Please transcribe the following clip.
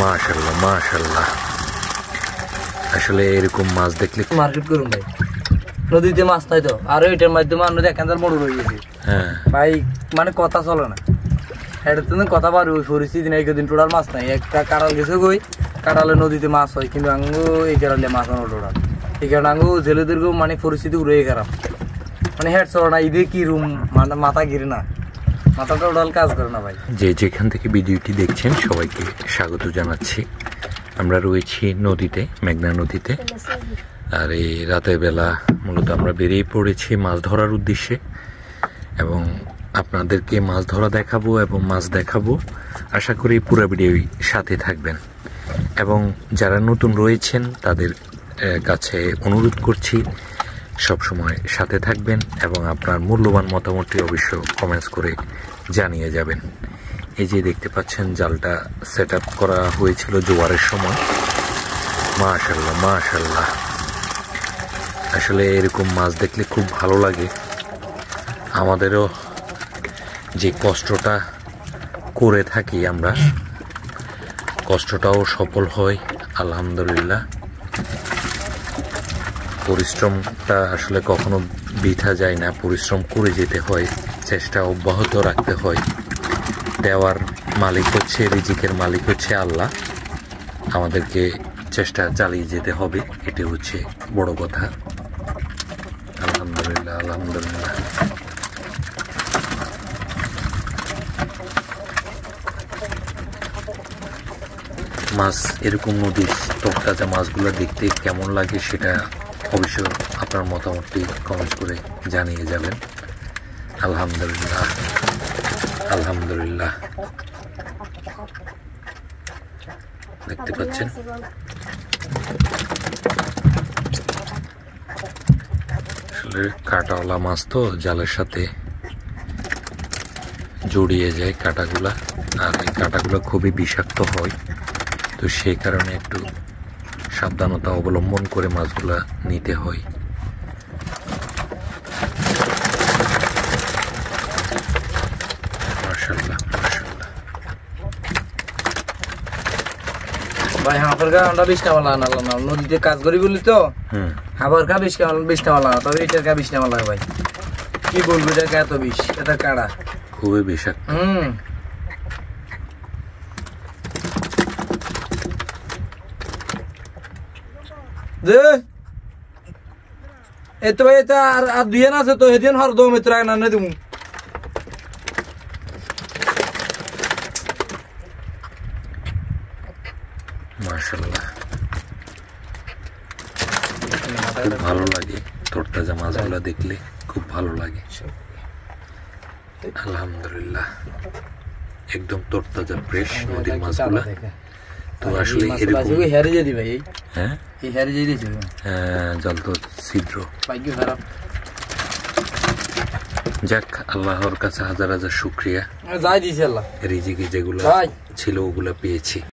মাশাআল্লাহ মাশাআল্লাহ। আসলে এরকম মাছ দেখলে মার্কেট করুন ভাই, নদীতে মাছ নাই তো, আর এটার মাধ্যমে আমরা দেখেন বড় রয়ে গেছে। হ্যাঁ ভাই, মানে কথা চলে না, এটা তো কথা পারবো পরিস্থিতি নেই, কদিন টোটাল মাছ নাই। একটা কাঁড়াল গেছে কই, কাঁড়ালে নদীতে মাছ হয়, কিন্তু আঙ্গু এই কাঁড়ালে মাছ হয় টোটাল। এই কারণে আঙ্গু জেলেদেরকেও মানে পরিস্থিতি উড়ে খারাপ, মানে হেড চলে না, ঈদে কি রুম মানে মাথা গিরে না, মাথাটা টোটাল কাজ করে না ভাই। যে যেখান থেকে ভিডিওটি দেখছেন সবাইকে স্বাগত জানাচ্ছি। আমরা রয়েছি নদীতে, মেঘনা নদীতে। আর এই রাতের বেলা মূলত আমরা বেরিয়ে পড়েছি মাছ ধরার উদ্দেশ্যে, এবং আপনাদেরকে মাছ ধরা দেখাবো এবং মাছ দেখাবো। আশা করি পুরো ভিডিও সাথে থাকবেন, এবং যারা নতুন রয়েছেন তাদের কাছে অনুরোধ করছি সবসময় সাথে থাকবেন, এবং আপনার মূল্যবান মতামতটি অবশ্য কমেন্টস করে জানিয়ে যাবেন। এই যে দেখতে পাচ্ছেন জালটা সেট আপ করা হয়েছিল জোয়ারের সময়। মাশাআল্লাহ মাশাআল্লাহ। আসলে এরকম মাছ দেখলে খুব ভালো লাগে। আমাদেরও যে কষ্টটা করে থাকি আমরা, কষ্টটাও সফল হয় আলহামদুলিল্লাহ। পরিশ্রমটা আসলে কখনো বৃথা যায় না, পরিশ্রম করে যেতে হয়, চেষ্টা অব্যাহত রাখতে হয়। দেওয়ার মালিক হচ্ছে, রিজিকের মালিক হচ্ছে আল্লাহ, আমাদেরকে চেষ্টা চালিয়ে যেতে হবে, এটি হচ্ছে বড় কথা। আলহামদুলিল্লাহ আলহামদুলিল্লাহ। মাছ এরকম নদীর তরতাজা মাছগুলো দেখতে কেমন লাগে সেটা অবশ্য আপনার মতামতটি কমেন্ট করে জানিয়ে যাবেন। আলহামদুলিল্লাহ আলহামদুলিল্লাহ। দেখতে পাচ্ছেন আসলে কাঁটাওয়ালা মাছ তো জালের সাথে জড়িয়ে যায় কাঁটাগুলা, আর এই কাঁটাগুলো খুবই বিষাক্ত হয়, তো সেই কারণে একটু সাবধানতা অবলম্বন করে মাছগুলা নিতে হয়। মাশাআল্লাহ মাশাআল্লাহ। ভাই হাঁপার গা আমরা 20 টাকা লাগালাম না, নদীতে কাজ করি বলি তো। হাঁপার গা 20 টাকা লাগা, তবে এটার গা 20 টাকা লাগা ভাই। কি বলবো, এটার গা এত বিষ, এটা কাড়া খুবই বিষাক্ত। দে এত ভাই, এটা আর দুই আছে তো, সেদিন হর দো মিত্র না না দিমু। মাশাআল্লাহ, খুব ভালো লাগে তরতাজা মাছগুলো দেখলে, খুব ভালো লাগে। আলহামদুলিল্লাহ, একদম তরতাজা ফ্রেশ নদীর মাছগুলো। তো আসলে এরকম হেরে যেদি ভাই, হ্যাঁ এই হেরে যেদি ছিল, হ্যাঁ জল তো ছিদ্র। ভাগ্য খারাপ। যাক, আল্লাহর কাছে হাজার হাজার শুকরিয়া, যাই দিছে আল্লাহ, রিজিকে যেগুলো ছিল ওগুলো পেয়েছি।